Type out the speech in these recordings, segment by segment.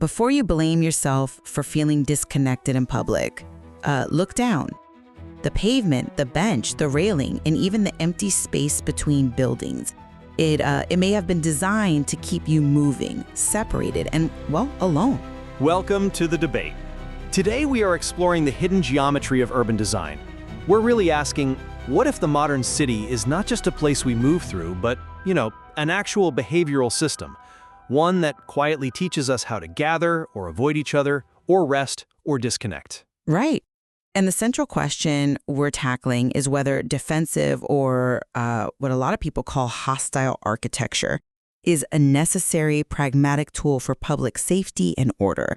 before you blame yourself for feeling disconnected in public, look down. The pavement, the bench, the railing, and even the empty space between buildings. It may have been designed to keep you moving, separated, and, well, alone. Welcome to The Debate. Today we are exploring the hidden geometry of urban design. We're really asking, what if the modern city is not just a place we move through, but, an actual behavioral system? One that quietly teaches us how to gather or avoid each other, or rest or disconnect. Right. And the central question we're tackling is whether defensive or what a lot of people call hostile architecture is a necessary pragmatic tool for public safety and order.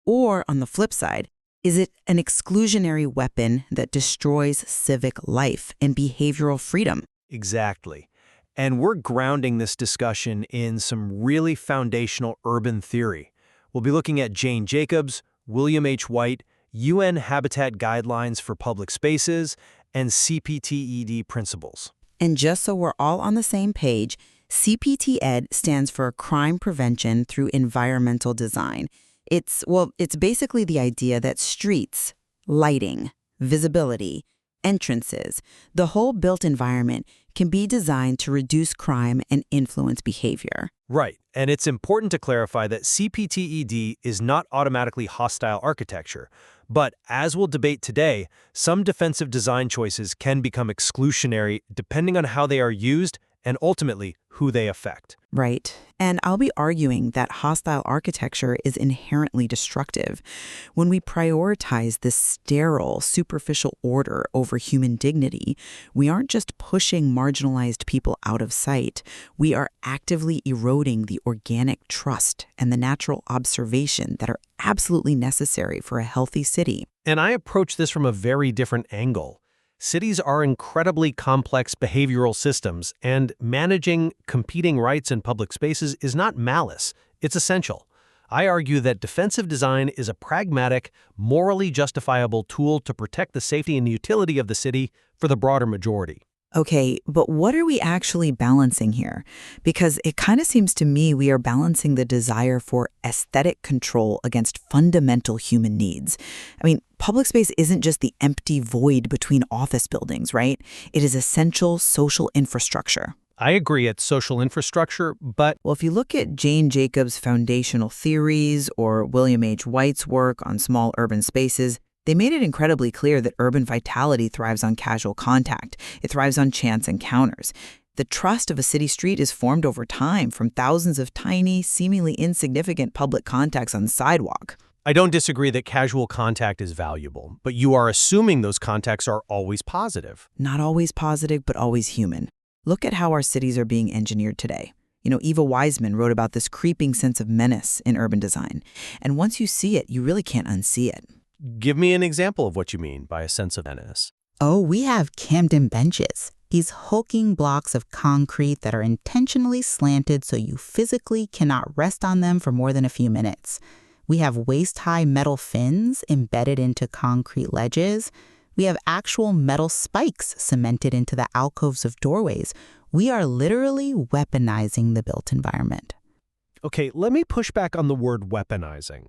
Or on the flip side, is it an exclusionary weapon that destroys civic life and behavioral freedom? Exactly. And we're grounding this discussion in some really foundational urban theory. We'll be looking at Jane Jacobs, William H. White, UN Habitat Guidelines for Public Spaces, and CPTED principles. And just so we're all on the same page, CPTED stands for Crime Prevention Through Environmental Design. It's basically the idea that streets, lighting, visibility, entrances, the whole built environment can be designed to reduce crime and influence behavior. Right, and it's important to clarify that CPTED is not automatically hostile architecture. But as we'll debate today, some defensive design choices can become exclusionary depending on how they are used and ultimately who they affect. Right. And I'll be arguing that hostile architecture is inherently destructive. When we prioritize this sterile, superficial order over human dignity, we aren't just pushing marginalized people out of sight. We are actively eroding the organic trust and the natural observation that are absolutely necessary for a healthy city. And I approach this from a very different angle. Cities are incredibly complex behavioral systems, and managing competing rights in public spaces is not malice, it's essential. I argue that defensive design is a pragmatic, morally justifiable tool to protect the safety and utility of the city for the broader majority. Okay, but what are we actually balancing here? Because it kind of seems to me we are balancing the desire for aesthetic control against fundamental human needs. I mean, public space isn't just the empty void between office buildings, right? It is essential social infrastructure. I agree it's social infrastructure, but Well, if you look at Jane Jacobs' foundational theories or William H. White's work on small urban spaces, they made it incredibly clear that urban vitality thrives on casual contact. It thrives on chance encounters. The trust of a city street is formed over time from thousands of tiny, seemingly insignificant public contacts on the sidewalk. I don't disagree that casual contact is valuable, but you are assuming those contacts are always positive. Not always positive, but always human. Look at how our cities are being engineered today. Eva Wiseman wrote about this creeping sense of menace in urban design. And once you see it, you really can't unsee it. Give me an example of what you mean by a sense of menace. Oh, we have Camden benches. These hulking blocks of concrete that are intentionally slanted so you physically cannot rest on them for more than a few minutes. We have waist-high metal fins embedded into concrete ledges. We have actual metal spikes cemented into the alcoves of doorways. We are literally weaponizing the built environment. Okay, let me push back on the word weaponizing.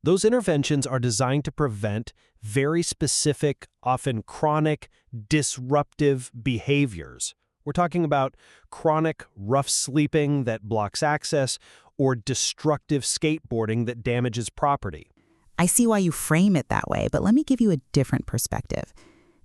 Those interventions are designed to prevent very specific, often chronic, disruptive behaviors. We're talking about chronic, rough sleeping that blocks access or destructive skateboarding that damages property. I see why you frame it that way, but let me give you a different perspective.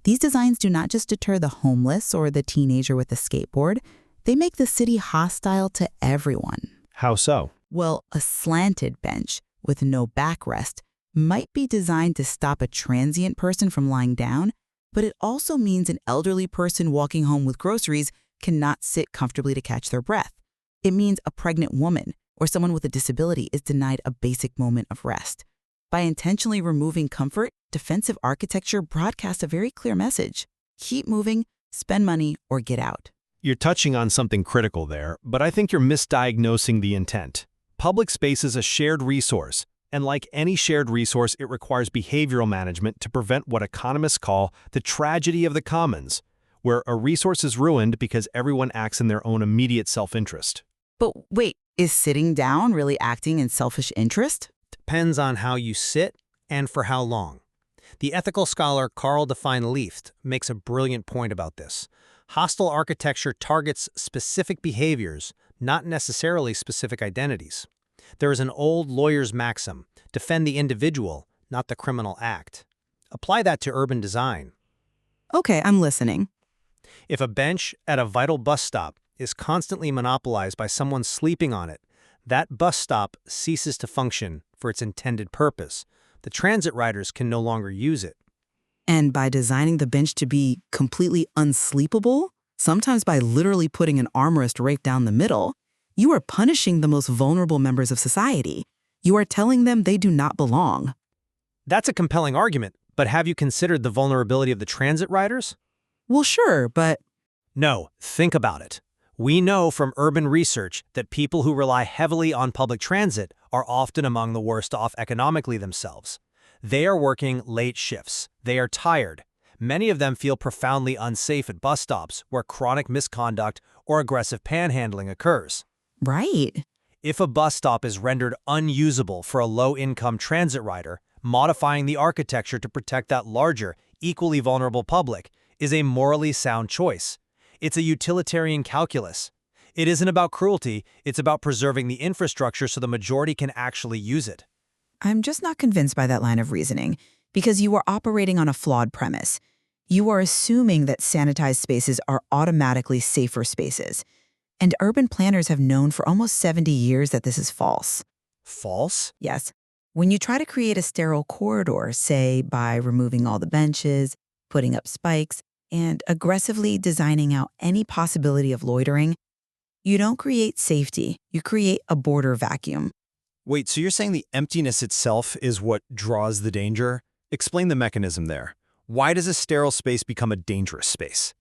These designs do not just deter the homeless or the teenager with a skateboard. They make the city hostile to everyone. How so? Well, a slanted bench with no backrest might be designed to stop a transient person from lying down, but it also means an elderly person walking home with groceries cannot sit comfortably to catch their breath. It means a pregnant woman or someone with a disability is denied a basic moment of rest. By intentionally removing comfort, defensive architecture broadcasts a very clear message. Keep moving, spend money, or get out. You're touching on something critical there, but I think you're misdiagnosing the intent. Public space is a shared resource, and like any shared resource, it requires behavioral management to prevent what economists call the tragedy of the commons, where a resource is ruined because everyone acts in their own immediate self-interest. But wait, is sitting down really acting in selfish interest? Depends on how you sit and for how long. The ethical scholar Karl Define Lieft makes a brilliant point about this. Hostile architecture targets specific behaviors, not necessarily specific identities. There is an old lawyer's maxim, defend the individual, not the criminal act. Apply that to urban design. Okay, I'm listening. If a bench at a vital bus stop is constantly monopolized by someone sleeping on it, that bus stop ceases to function for its intended purpose. The transit riders can no longer use it. And by designing the bench to be completely unsleepable, sometimes by literally putting an armrest right down the middle, you are punishing the most vulnerable members of society. You are telling them they do not belong. That's a compelling argument, but have you considered the vulnerability of the transit riders? Well, sure, but No, think about it. We know from urban research that people who rely heavily on public transit are often among the worst off economically themselves. They are working late shifts. They are tired. Many of them feel profoundly unsafe at bus stops where chronic misconduct or aggressive panhandling occurs. right. If a bus stop is rendered unusable for a low-income transit rider, modifying the architecture to protect that larger, equally vulnerable public is a morally sound choice. It's a utilitarian calculus. It isn't about cruelty, it's about preserving the infrastructure so the majority can actually use it. I'm just not convinced by that line of reasoning, because you are operating on a flawed premise. You are assuming that sanitized spaces are automatically safer spaces. And urban planners have known for almost 70 years that this is false. False? Yes. When you try to create a sterile corridor, say by removing all the benches, putting up spikes, and aggressively designing out any possibility of loitering, you don't create safety, you create a border vacuum. Wait, so you're saying the emptiness itself is what draws the danger? Explain the mechanism there. Why does a sterile space become a dangerous space?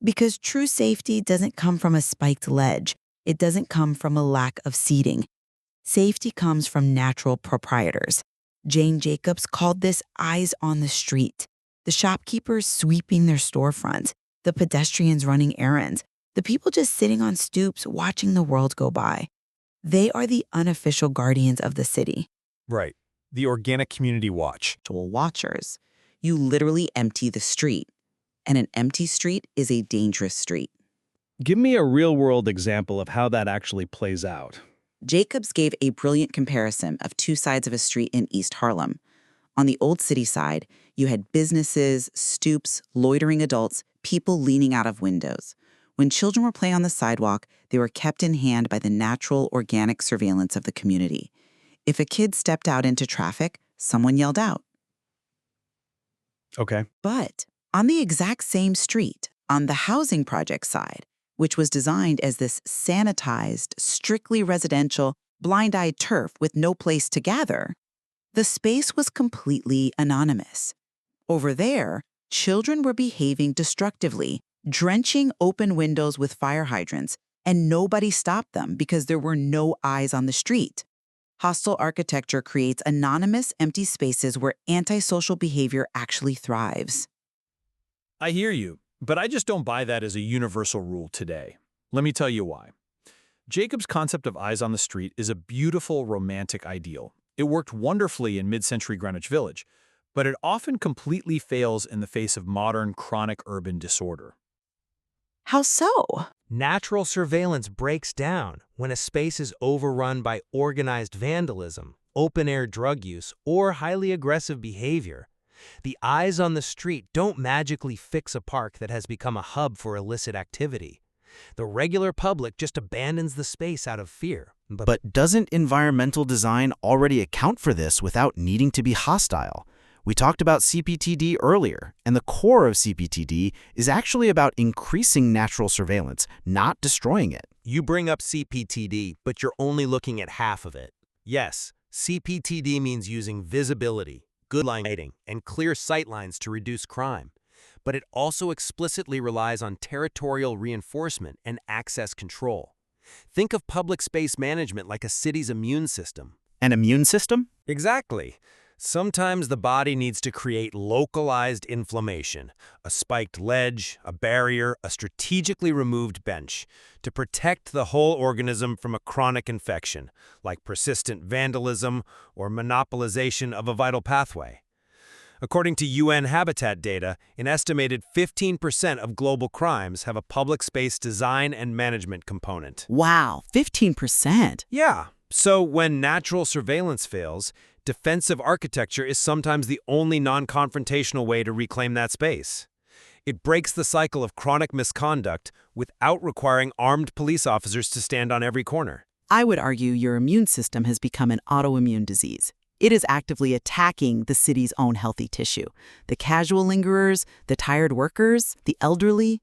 Because true safety doesn't come from a spiked ledge. It doesn't come from a lack of seating. Safety comes from natural proprietors. Jane Jacobs called this eyes on the street. The shopkeepers sweeping their storefronts, the pedestrians running errands, the people just sitting on stoops watching the world go by. They are the unofficial guardians of the city. Right. The organic community watch. Actual watchers. You literally empty the street. And an empty street is a dangerous street. Give me a real-world example of how that actually plays out. Jacobs gave a brilliant comparison of two sides of a street in East Harlem. On the old city side, you had businesses, stoops, loitering adults, people leaning out of windows. When children were playing on the sidewalk, they were kept in hand by the natural, organic surveillance of the community. If a kid stepped out into traffic, someone yelled out. Okay. But on the exact same street, on the housing project side, which was designed as this sanitized, strictly residential, blind-eyed turf with no place to gather, the space was completely anonymous. Over there, children were behaving destructively, drenching open windows with fire hydrants, and nobody stopped them because there were no eyes on the street. Hostile architecture creates anonymous, empty spaces where antisocial behavior actually thrives. I hear you, but I just don't buy that as a universal rule today. Let me tell you why. Jacob's concept of eyes on the street is a beautiful, romantic ideal. It worked wonderfully in mid-century Greenwich Village, but it often completely fails in the face of modern, chronic urban disorder. How so? Natural surveillance breaks down when a space is overrun by organized vandalism, open-air drug use, or highly aggressive behavior. The eyes on the street don't magically fix a park that has become a hub for illicit activity. The regular public just abandons the space out of fear. But doesn't environmental design already account for this without needing to be hostile? We talked about CPTD earlier, and the core of CPTD is actually about increasing natural surveillance, not destroying it. You bring up CPTD, but you're only looking at half of it. Yes, CPTD means using visibility, good lighting, and clear sightlines to reduce crime. But it also explicitly relies on territorial reinforcement and access control. Think of public space management like a city's immune system. An immune system? Exactly. Sometimes the body needs to create localized inflammation, a spiked ledge, a barrier, a strategically removed bench, to protect the whole organism from a chronic infection, like persistent vandalism or monopolization of a vital pathway. According to UN Habitat data, an estimated 15% of global crimes have a public space design and management component. Wow, 15%. Yeah, so when natural surveillance fails, defensive architecture is sometimes the only non-confrontational way to reclaim that space. It breaks the cycle of chronic misconduct without requiring armed police officers to stand on every corner. I would argue your immune system has become an autoimmune disease. It is actively attacking the city's own healthy tissue. The casual lingerers, the tired workers, the elderly.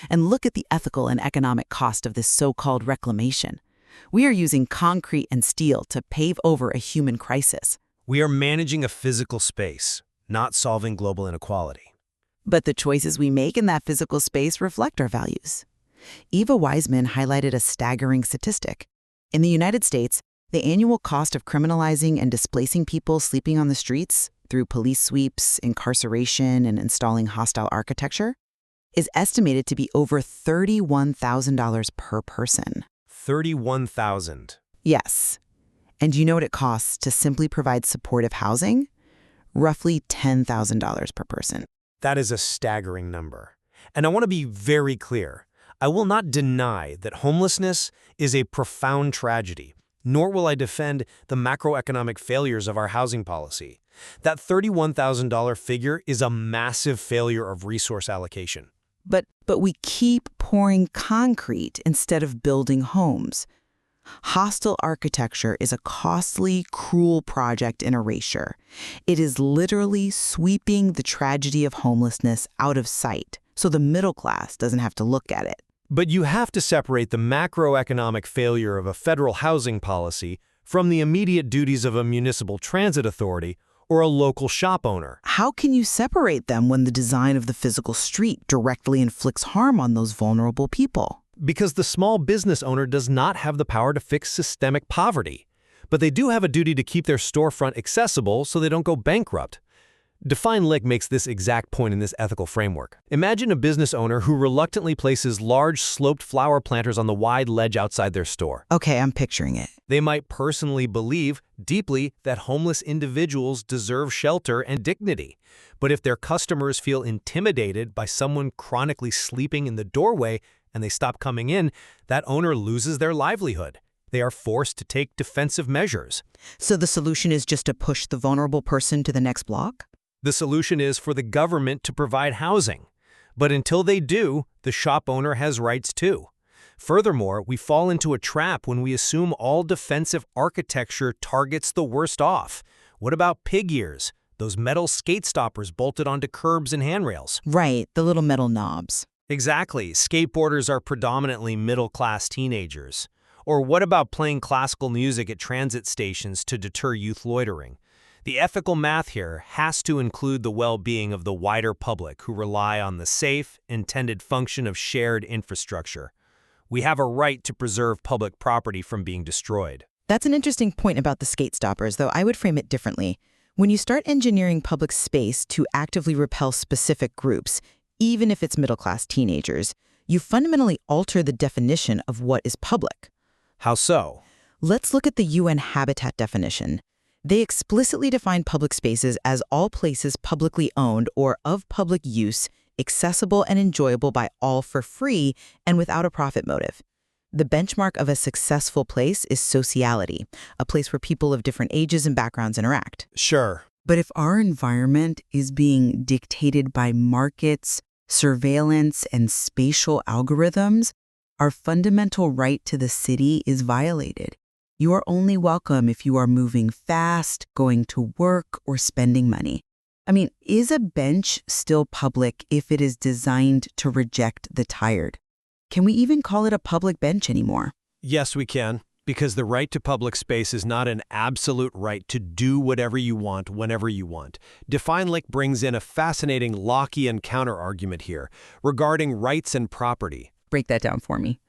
And look at the ethical and economic cost of this so-called reclamation. We are using concrete and steel to pave over a human crisis. We are managing a physical space, not solving global inequality. But the choices we make in that physical space reflect our values. Eva Wiseman highlighted a staggering statistic. In the United States, the annual cost of criminalizing and displacing people sleeping on the streets through police sweeps, incarceration, and installing hostile architecture is estimated to be over $31,000 per person. $31,000. Yes. And do you know what it costs to simply provide supportive housing? Roughly $10,000 per person. That is a staggering number. And I want to be very clear. I will not deny that homelessness is a profound tragedy, nor will I defend the macroeconomic failures of our housing policy. That $31,000 figure is a massive failure of resource allocation. But we keep pouring concrete instead of building homes. Hostile architecture is a costly, cruel project in erasure. It is literally sweeping the tragedy of homelessness out of sight, so the middle class doesn't have to look at it. But you have to separate the macroeconomic failure of a federal housing policy from the immediate duties of a municipal transit authority or a local shop owner. How can you separate them when the design of the physical street directly inflicts harm on those vulnerable people? Because the small business owner does not have the power to fix systemic poverty. But they do have a duty to keep their storefront accessible so they don't go bankrupt. Define Lick makes this exact point in this ethical framework. Imagine a business owner who reluctantly places large sloped flower planters on the wide ledge outside their store. Okay, I'm picturing it. They might personally believe deeply that homeless individuals deserve shelter and dignity. But if their customers feel intimidated by someone chronically sleeping in the doorway and they stop coming in, that owner loses their livelihood. They are forced to take defensive measures. So the solution is just to push the vulnerable person to the next block? The solution is for the government to provide housing. But until they do, the shop owner has rights too. Furthermore, we fall into a trap when we assume all defensive architecture targets the worst off. What about pig ears? Those metal skate stoppers bolted onto curbs and handrails. Right, the little metal knobs. Exactly. Skateboarders are predominantly middle-class teenagers. Or what about playing classical music at transit stations to deter youth loitering? The ethical math here has to include the well-being of the wider public who rely on the safe, intended function of shared infrastructure. We have a right to preserve public property from being destroyed. That's an interesting point about the skate stoppers, though I would frame it differently. When you start engineering public space to actively repel specific groups, even if it's middle-class teenagers, you fundamentally alter the definition of what is public. How so? Let's look at the UN Habitat definition. They explicitly define public spaces as all places publicly owned or of public use, accessible and enjoyable by all for free and without a profit motive. The benchmark of a successful place is sociality, a place where people of different ages and backgrounds interact. Sure. But if our environment is being dictated by markets, surveillance, and spatial algorithms, our fundamental right to the city is violated. You are only welcome if you are moving fast, going to work, or spending money. I mean, is a bench still public if it is designed to reject the tired? Can we even call it a public bench anymore? Yes, we can, because the right to public space is not an absolute right to do whatever you want whenever you want. DefineLick brings in a fascinating Lockean counterargument here regarding rights and property. Break that down for me.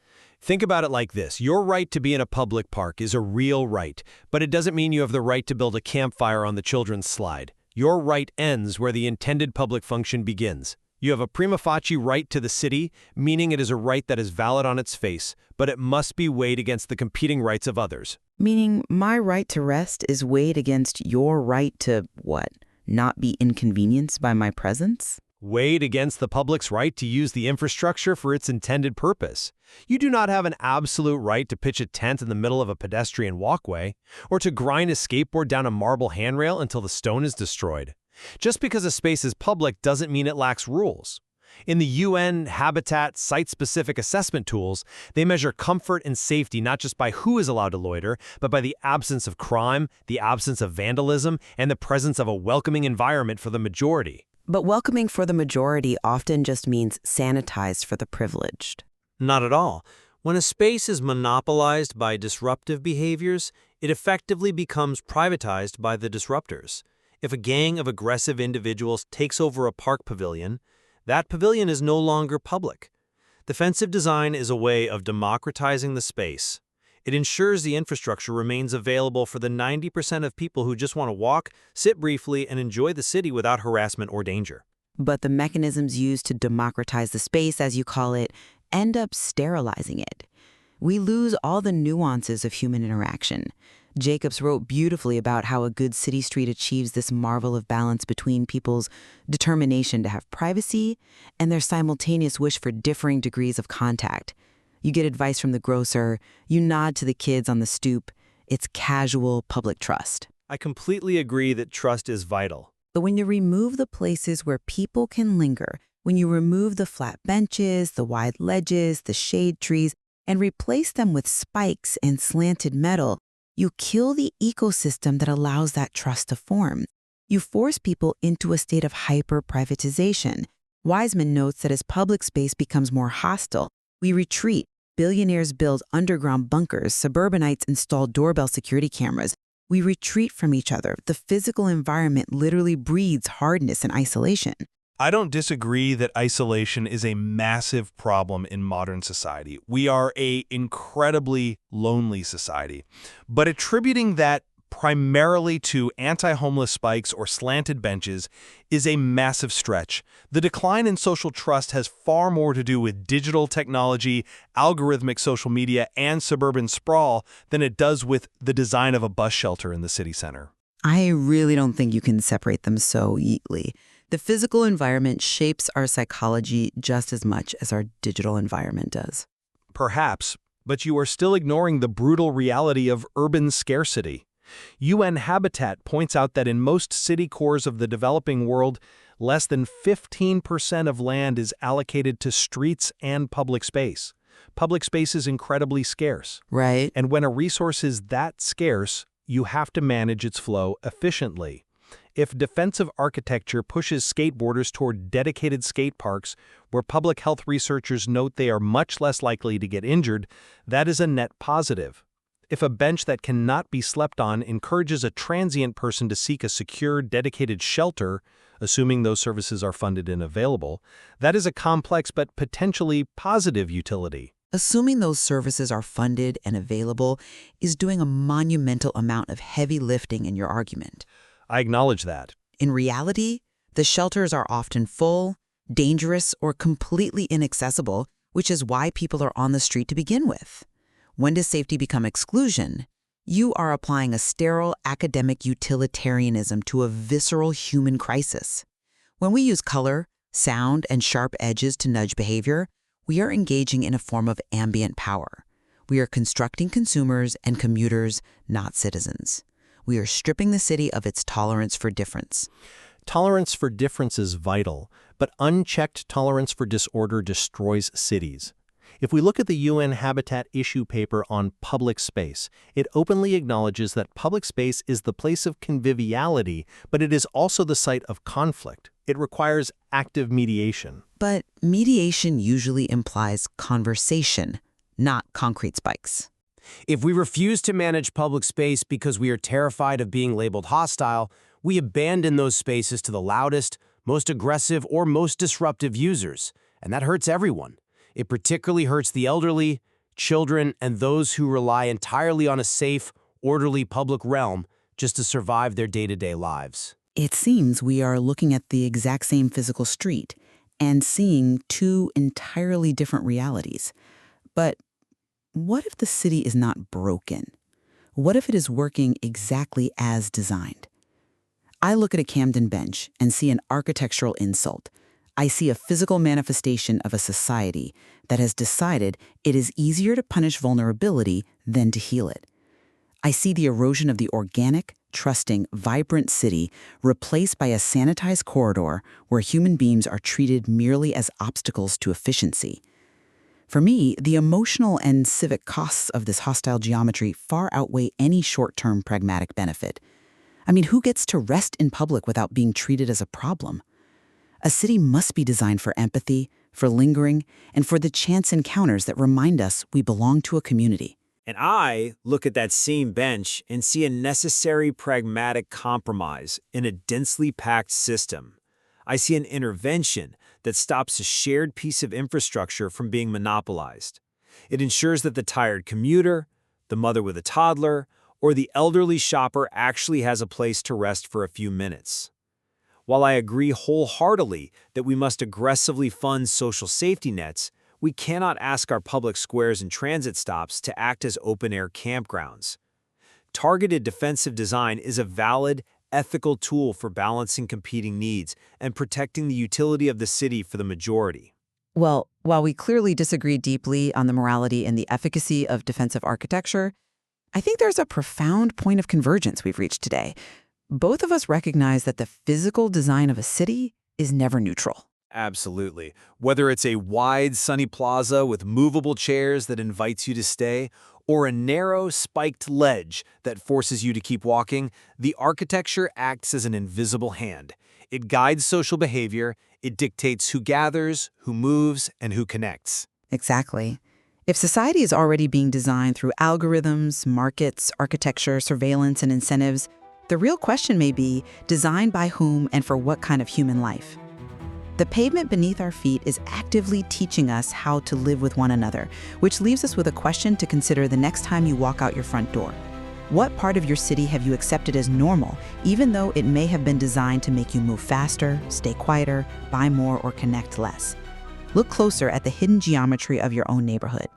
Think about it like this. Your right to be in a public park is a real right, but it doesn't mean you have the right to build a campfire on the children's slide. Your right ends where the intended public function begins. You have a prima facie right to the city, meaning it is a right that is valid on its face, but it must be weighed against the competing rights of others. Meaning my right to rest is weighed against your right to, what, not be inconvenienced by my presence? Weighed against the public's right to use the infrastructure for its intended purpose. You do not have an absolute right to pitch a tent in the middle of a pedestrian walkway, or to grind a skateboard down a marble handrail until the stone is destroyed. Just because a space is public doesn't mean it lacks rules. In the UN Habitat site-specific assessment tools, they measure comfort and safety not just by who is allowed to loiter, but by the absence of crime, the absence of vandalism, and the presence of a welcoming environment for the majority. But welcoming for the majority often just means sanitized for the privileged. Not at all. When a space is monopolized by disruptive behaviors, it effectively becomes privatized by the disruptors. If a gang of aggressive individuals takes over a park pavilion, that pavilion is no longer public. Defensive design is a way of democratizing the space. It ensures the infrastructure remains available for the 90% of people who just want to walk, sit briefly, and enjoy the city without harassment or danger. But the mechanisms used to democratize the space, as you call it, end up sterilizing it. We lose all the nuances of human interaction. Jacobs wrote beautifully about how a good city street achieves this marvel of balance between people's determination to have privacy and their simultaneous wish for differing degrees of contact. You get advice from the grocer, you nod to the kids on the stoop. It's casual public trust. I completely agree that trust is vital. But when you remove the places where people can linger, when you remove the flat benches, the wide ledges, the shade trees, and replace them with spikes and slanted metal, you kill the ecosystem that allows that trust to form. You force people into a state of hyper-privatization. Wiseman notes that as public space becomes more hostile, we retreat. Billionaires build underground bunkers, suburbanites install doorbell security cameras. We retreat from each other. The physical environment literally breeds hardness and isolation. I don't disagree that isolation is a massive problem in modern society. We are an incredibly lonely society. But attributing that primarily to anti-homeless spikes or slanted benches is a massive stretch. The decline in social trust has far more to do with digital technology, algorithmic social media, and suburban sprawl than it does with the design of a bus shelter in the city center. I really don't think you can separate them so easily. The physical environment shapes our psychology just as much as our digital environment does. Perhaps, but you are still ignoring the brutal reality of urban scarcity. UN Habitat points out that in most city cores of the developing world, less than 15% of land is allocated to streets and public space. Public space is incredibly scarce. Right. And when a resource is that scarce, you have to manage its flow efficiently. If defensive architecture pushes skateboarders toward dedicated skate parks where public health researchers note they are much less likely to get injured, that is a net positive. If a bench that cannot be slept on encourages a transient person to seek a secure, dedicated shelter, assuming those services are funded and available, that is a complex but potentially positive utility. Assuming those services are funded and available is doing a monumental amount of heavy lifting in your argument. I acknowledge that. In reality, the shelters are often full, dangerous, or completely inaccessible, which is why people are on the street to begin with. When does safety become exclusion? You are applying a sterile academic utilitarianism to a visceral human crisis. When we use color, sound, and sharp edges to nudge behavior, we are engaging in a form of ambient power. We are constructing consumers and commuters, not citizens. We are stripping the city of its tolerance for difference. Tolerance for difference is vital, but unchecked tolerance for disorder destroys cities. If we look at the UN Habitat issue paper on public space, it openly acknowledges that public space is the place of conviviality, but it is also the site of conflict. It requires active mediation. But mediation usually implies conversation, not concrete spikes. If we refuse to manage public space because we are terrified of being labeled hostile, we abandon those spaces to the loudest, most aggressive, or most disruptive users, and that hurts everyone. It particularly hurts the elderly, children, and those who rely entirely on a safe, orderly public realm just to survive their day-to-day lives. It seems we are looking at the exact same physical street and seeing two entirely different realities. But what if the city is not broken? What if it is working exactly as designed? I look at a Camden bench and see an architectural insult. I see a physical manifestation of a society that has decided it is easier to punish vulnerability than to heal it. I see the erosion of the organic, trusting, vibrant city replaced by a sanitized corridor where human beings are treated merely as obstacles to efficiency. For me, the emotional and civic costs of this hostile geometry far outweigh any short-term pragmatic benefit. I mean, who gets to rest in public without being treated as a problem? A city must be designed for empathy, for lingering, and for the chance encounters that remind us we belong to a community. And I look at that same bench and see a necessary pragmatic compromise in a densely packed system. I see an intervention that stops a shared piece of infrastructure from being monopolized. It ensures that the tired commuter, the mother with a toddler, or the elderly shopper actually has a place to rest for a few minutes. While I agree wholeheartedly that we must aggressively fund social safety nets, we cannot ask our public squares and transit stops to act as open-air campgrounds. Targeted defensive design is a valid, ethical tool for balancing competing needs and protecting the utility of the city for the majority. Well, while we clearly disagree deeply on the morality and the efficacy of defensive architecture, I think there's a profound point of convergence we've reached today. Both of us recognize that the physical design of a city is never neutral. Absolutely. Whether it's a wide, sunny plaza with movable chairs that invites you to stay, or a narrow, spiked ledge that forces you to keep walking, the architecture acts as an invisible hand. It guides social behavior, it dictates who gathers, who moves, and who connects. Exactly. If society is already being designed through algorithms, markets, architecture, surveillance, and incentives, the real question may be, designed by whom and for what kind of human life? The pavement beneath our feet is actively teaching us how to live with one another, which leaves us with a question to consider the next time you walk out your front door. What part of your city have you accepted as normal, even though it may have been designed to make you move faster, stay quieter, buy more, or connect less? Look closer at the hidden geometry of your own neighborhood.